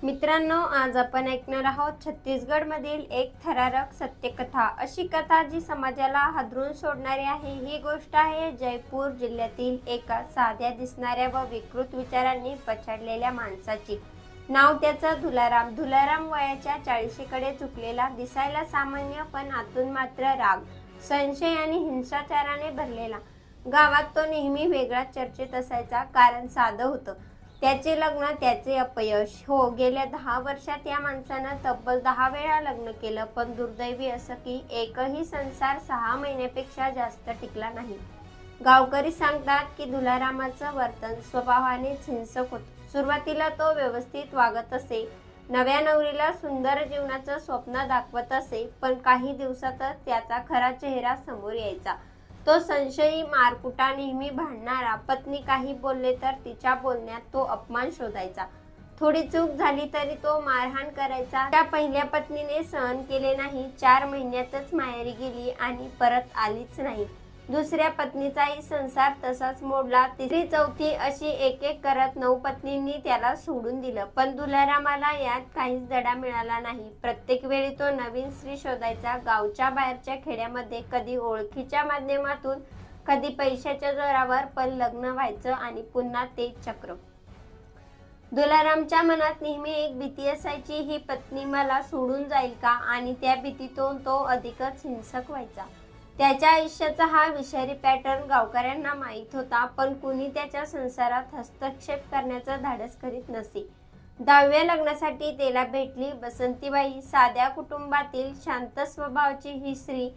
मित्रांनो, आज आपण ऐकणार आहोत छत्तीसगडमधील एक थरारक सत्यकथा। अशी कथा जी समाजाला हादरून सोडणारी आहे। ही गोष्ट आहे जयपूर जिल्ह्यातील एका साध्या दिसणाऱ्या व विकृत विचारांनी पछाडलेल्या माणसाची। नाव त्याचं धुलाराम। धुलाराम वयाच्या 40कडे झुकलेला, दिसायला सामान्य पण आतून मात्र राग, संशय आणि हिंसाचाराने भरलेला। गावात तो नेहमी वेगळाच चर्चेत असायचा, कारण साधं होतं। त्याचे लग्न, त्याचे अपयश। हो, गेल्या 10 वर्षात या माणसानं तब्बल 10 वेळा लग्न केलं, पण दुर्दैवी असं की एकही संसार 6 महिन्यापेक्षा जास्त टिकला नाही। गावकरी सांगतात की धुलारामाचं वर्तन स्वभावानेच हिंसक होतं। सुरुवातीला तो व्यवस्थित वागत असे, नव्या नवरीला सुंदर जीवनाचं स्वप्न दाखवत असे, पण काही दिवसातच त्याचा खरा चेहरा समोर यायचा। तो संशयी, मारकुटा, नेहमी भांडणारा। पत्नी काही बोलले तर तिच्या बोलण्यात तो अपमान शोधायचा। थोडी चूक झाली तरी तो मारहाण करायचा। त्या पहिल्या पत्नीने सहन केले नाही, 4 महिन्यातच माहेरी गेली आणि परत आलीच नाही। दुसऱ्या पत्नीचाही संसार तसाच मोडला। तिसरी, चौथी अशी एक एक करत 9 पत्नींनी त्याला सोडून दिलं, पण धुलारामाला यात काहीच धडा मिळाला नाही। प्रत्येक वेळी तो नवीन स्त्री शोधायचा, गावच्या बाहेरच्या खेड्यामध्ये, कधी ओळखीच्या माध्यमातून, कधी पैशाच्या जोरावर, पण लग्न व्हायचं आणि पुन्हा तेच चक्र। धुलारामच्या मनात नेहमी एक भीती असायची, ही पत्नी मला सोडून जाईल का? आणि त्या भीतीतून तो अधिकच हिंसक व्हायचा। त्याच्या आयुष्याचा हा विषारी पॅटर्न गावकऱ्यांना माहीत होता, पण कुणी त्याच्या संसारात हस्तक्षेप करण्याचं धाडस करीत नसे। 10व्या लग्नासाठी त्याला भेटली बसंतीबाई। साध्या कुटुंबातील, शांत स्वभावाची ही स्त्री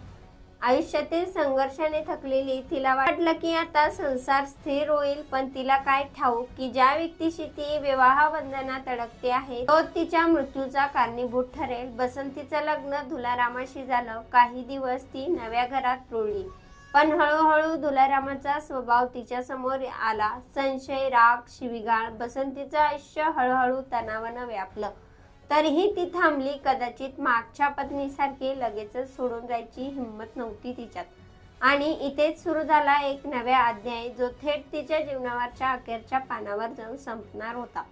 आयुष्यातील संघर्षाने थकलेली। तिला वाटलं की आता संसार स्थिर होईल, पण तिला काय ठाऊक की ज्या व्यक्तीशी ती विवाह बंधनात अडकते आहे तो तिच्या मृत्यूचा कारणीभूत ठरेल। बसंतीचं लग्न धुलारामाशी झालं। काही दिवस ती नव्या घरात रुळली, पण हळूहळू धुलारामाचा स्वभाव तिच्या समोर आला। संशय, राग, शिवीगाळ। बसंतीचं आयुष्य हळूहळू तणावानं व्यापलं, तरीही ती थांबली। कदाचित मागच्या पत्नीसारखी लगेचच सोडून जायची हिंमत नव्हती तिच्यात। आणि इथेच सुरू झाला एक नवा अध्याय, जो थेट तिच्या जीवनावरच्या अखेरच्या पानावर जाऊन संपणार होता।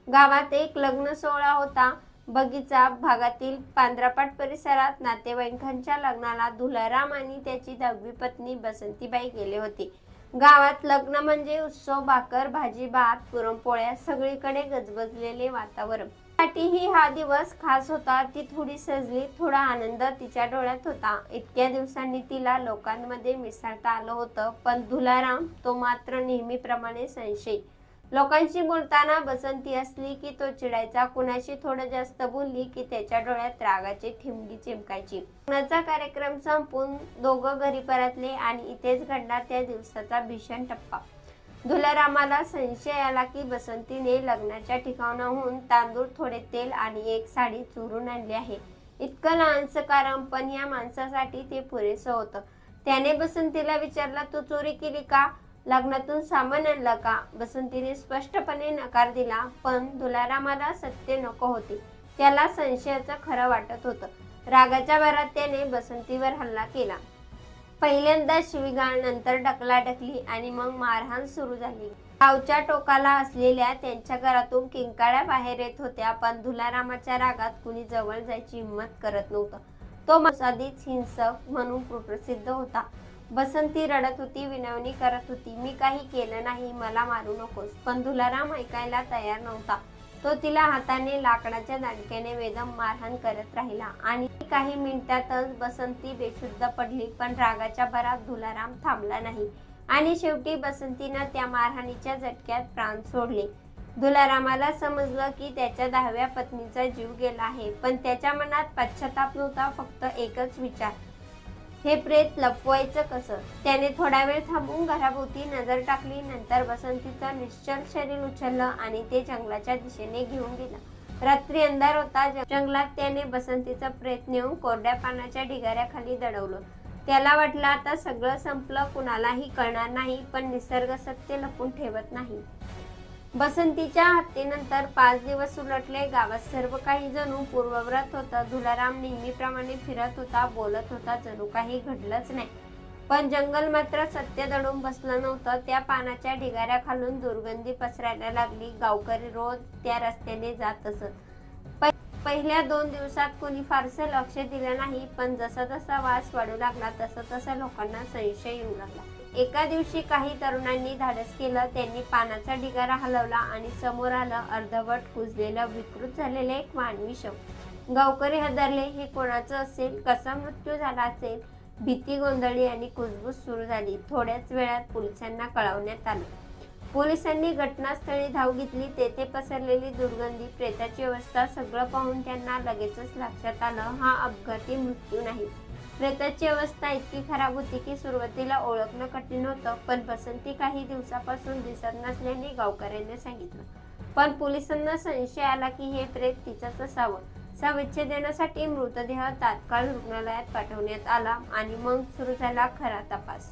गावात एक लग्न सोहळा होता। बगीचा भागातील पांढरापाट परिसरात नातेवाईकांच्या लग्नाला धुलाराम आणि त्याची 10वी पत्नी बसंतीबाई गेले होते। गावात लग्न म्हणजे उत्सव, भाकर, भाजी, भात, पुरणपोळ्या, सगळीकडे गजबजलेले वातावरण। साठीही हा दिवस खास होता। ती थोडी सजली, थोडा आनंद तिच्या डोळ्यात होता। इतक्या दिवसांनी तिला लोकांमध्ये मिसळता आलं होतं, पण धुलाराम, तो मात्र नेहमीप्रमाणे संशयी। लोकांशी बोलताना बसंती असली की तो चिडायचा, कुणाशी थोडं जास्त बोलली की त्याच्या डोळ्यात रागाची ठिणगी चमकायची। लग्नाचा कार्यक्रम संपून दोघं घरी परतले आणि इथेच घडला त्या दिवसाचा भीषण टप्पा। धुलारामाला संशय आला की बसंतीने लग्नाच्या ठिकाणाहून तांदूळ, थोडे तेल आणि एक साडी चोरून आणली आहे। इतकं लहानसं कारण, पण या माणसासाठी ते पुरेसं होतं। त्याने बसंतीला विचारलं, तू चोरी केली का? लग्नातून सामान आणलं का? बसंतीने स्पष्टपणे नकार दिला, पण धुलारामाला सत्य नको होते। त्याला संशयाचं खरं वाटत होतं। रागाच्या भरात त्याने बसंतीवर हल्ला केला। पहिल्यांदा शिवीगाळ, नंतर ढकलाढकली आणि मग मारहाण सुरू झाली। गावच्या टोकाला असलेल्या त्यांच्या घरातून किंकाळ्या बाहेर येत होत्या, पण धुलारामाच्या रागात कुणी जवळ जायची हिंमत करत नव्हतं। तो माणूस आधीच हिंसक म्हणून कुप्रसिद्ध होता। बसंती रडत होती, विनवणी करत होती, मी काही केलं नाही, मला मारू नकोस। पण धुलाराम ऐकायला तयार नव्हता। तो तिला हाताने लाकडाच्या दांडक्याने बेदम मारहाण करत राहिला आणि काही मिनिटातच बसंती बेशुद्ध पडली। पण रागाच्या भरात धुलाराम थांबला नाही आणि शेवटी बसंतीनं त्या मारहाणीच्या झटक्यात प्राण सोडले। धुलारामाला समजलं की त्याच्या 10व्या पत्नीचा जीव गेला आहे, पण त्याच्या मनात पश्चाताप नव्हता, फक्त एकच विचार, हे प्रेत लपवायचं कसं? त्याने थोडा वेळ थांबून घराभोवती नजर टाकली, नंतर बसंतीचं निश्चल शरीर उचललं आणि ते जंगलाच्या दिशेने घेऊन गेलं। रात्री अंधार होता। जंगलात त्याने बसंतीचं प्रेत नेऊन कोरड्या पानाच्या ढिगाऱ्याखाली दडवलं। त्याला वाटलं आता सगळं संपलं, कुणालाही कळणार नाही, पण निसर्ग सत्य लपून ठेवत नाही। बसंतीच्या हत्येनंतर 5 दिवस उलटले। गावात सर्व काही जणू पूर्ववत होतं। धुलाराम नेहमीप्रमाणे फिरत होता, बोलत होता, जणू काही घडलंच नाही। पण जंगल मात्र सत्य दडून बसलं नव्हतं. त्या पानाच्या ढिगाऱ्याखालून दुर्गंधी पसरायला लागली. गावकरी रोज त्या रस्त्याने जात असत. पहिल्या 2 दिवसात कोणी फारसं लक्ष दिलं नाही, पण जसा जसा वास वाढू लागला तसं तसं लोकांना संशय येऊ लागला. एका दिवशी काही तरुणांनी धाडस केलं. त्यांनी पानाचा ढिगारा हलवला आणि समोर आलं अर्धवट कुजलेलं, विकृत झालेलं एक मानवी शव. गावकरी हादरले. हे कोणाचं असेल? कसा मृत्यू झाला असेल? भीती गोंधळली आणि कुजबूज सुरू झाली. थोड्याच वेळात पोलिसांना कळवण्यात आलं. पोलिसांनी घटनास्थळी धाव घेतली. तेथे पसरलेली दुर्गंधी, प्रेताची अवस्था सगळं पाहून त्यांना लगेचच लक्षात आलं, हा अपघाती मृत्यू नाही. प्रेताची अवस्था इतकी खराब होती की सुरुवातीला ओळखणं कठीण होतं. पण बसंती काही दिवसापासून दिसत नसल्याने गावकऱ्यांनी सांगितलं. पण पोलिसांना संशय आला की हे प्रेत तिचंच असावं. शवविच्छेदनासाठी मृतदेह तात्काळ रुग्णालयात पाठवण्यात आला आणि मग सुरू झाला खरा तपास.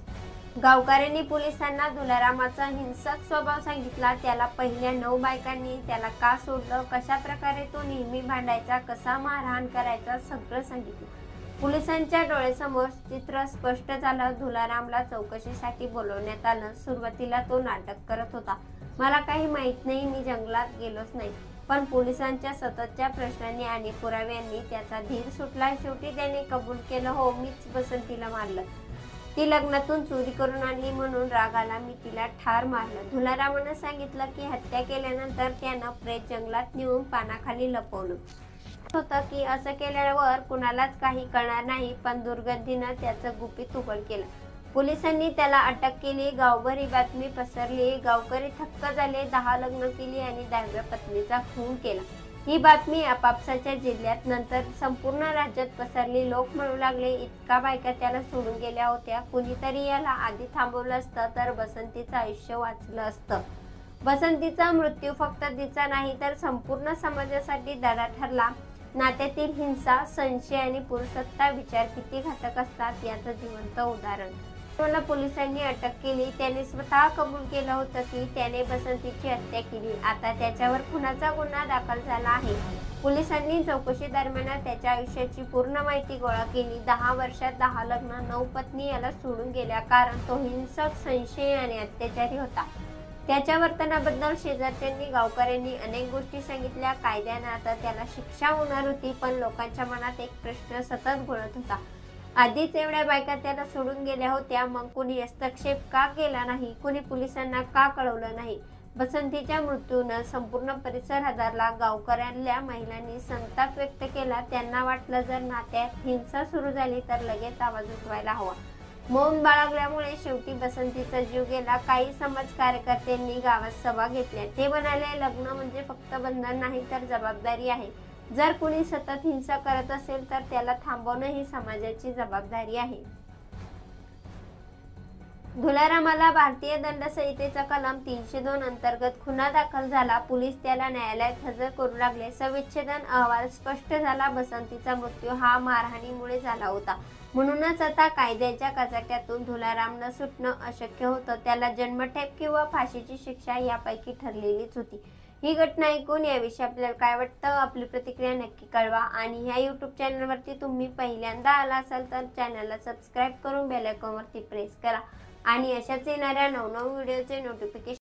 गावकऱ्यांनी पोलिसांना दुलारामाचा हिंसक स्वभाव सांगितला. त्याला पहिल्या 9 बायकांनी त्याला का सोडलं, कशा प्रकारे तो नेहमी भांडायचा, कसा मारहाण करायचा, सगळं सांगितलं. पोलिसांच्या डोळ्यासमोर चित्र स्पष्ट झालं. दुलारामला चौकशीसाठी बोलवण्यात आलं. सुरुवातीला तो नाटक करत होता. मला काही माहित नाही, मी जंगलात गेलोच नाही. पण पोलिसांच्या सततच्या प्रश्नांनी आणि पुराव्यांनी त्याचा धीर सुटला. शेवटी त्याने कबूल केलं, हो, मीच बसंतीला मारलं. ती लग्नातून चोरी करून आणली म्हणून राग आला, मी तिला ठार मारलं. दुलारामानं सांगितलं की हत्या केल्यानंतर त्यानं प्रेत जंगलात नेऊन पानाखाली लपवलं होतं की असं केल्यावर कुणालाच काही कळणार नाही. पण दुर्गंधीनं त्याचं गुपित उघड केलं. पोलिसांनी त्याला अटक केली. गावभर ही बातमी पसरली. गावकरी थक्क झाले. 10 लग्न केली आणि 10व्या पत्नीचा खून केला. ही बातमी आपापसाच्या जिल्ह्यात, नंतर संपूर्ण राज्यात पसरली. लोक म्हणू लागले, इतका बायका त्याला सोडून गेल्या होत्या. कुणीतरी याला आधी थांबवलं असतं तर बसंतीचं आयुष्य वाचलं असतं. बसंतीचा मृत्यू फक्त तिचा नाही तर संपूर्ण समाजासाठी धडा ठरला. नात्यातील हिंसा, संशय आणि पुरुषसत्ता विचार किती घातक असतात याचं जिवंत उदाहरण. मला पोलिसांनी अटक केली. त्याने स्वतः कबूल केलं होतं की त्याने बसंतीची हत्या केली. आता त्याच्यावर खुनाचा गुन्हा दाखल झाला आहे. पोलिसांनी चौकशी दरम्यान त्याच्या आयुष्याची पूर्ण माहिती गोळा केली. 10 वर्षात 10 लग्न, 9 पत्नी याला सोडून गेल्या कारण तो हिंसक, संशयी आणि अत्याचारी होता. त्याच्या वर्तनाबद्दल शेजारच्यांनी, गावकऱ्यांनी अनेक गोष्टी सांगितल्या. कायद्यानं आता त्याला शिक्षा होणार होती, पण लोकांच्या मनात एक प्रश्न सतत घोळत होता. आधीच एवढ्या बायका त्याला सोडून गेल्या होत्या, मग कुणी हस्तक्षेप का केला नाही? कुणी पोलिसांना का कळवलं नाही? बसंतीच्या मृत्यूनं संपूर्ण परिसर हादरला. गावकऱ्यातल्या महिलांनी संताप व्यक्त केला. त्यांना वाटलं जर नात्यात हिंसा सुरू झाली तर लगेच आवाज उठवायला हवा. मौन बाळगल्यामुळे शेवटी बसंतीचा जीव गेला. काही समाज कार्यकर्त्यांनी गावात सभा घेतल्या. ते म्हणाले, लग्न म्हणजे फक्त बंधन नाही तर जबाबदारी आहे. जर कुणी सतत हिंसा करत असेल तर त्याला थांबवणं ही समाजाची जबाबदारी आहे. दुलारामाला भारतीय दंड संहितेचा कलम 302 अंतर्गत गुन्हा दाखल झाला. पोलीस त्याला न्यायालयात हजर करू लागले. शवविच्छेदन अहवाल स्पष्ट झाला. बसंतीचा मृत्यू हा मारहाणीमुळे झाला होता. म्हणूनच आता कायद्याच्या कचाट्यातून दुलारामनं सुटणं अशक्य होतं. त्याला जन्मठेप किंवा फाशीची शिक्षा यापैकी ठरलेलीच होती. ही घटना ऐकून याविषयी आपल्याला काय वाटतं? आपली प्रतिक्रिया नक्की कळवा. आणि ह्या YouTube चॅनलवरती तुम्ही पहिल्यांदा आला असाल तर चॅनलला सबस्क्राईब करून बेल आयकॉनवरती प्रेस करा आणि अशाच येणाऱ्या नवनवीन व्हिडिओचे नोटिफिकेशन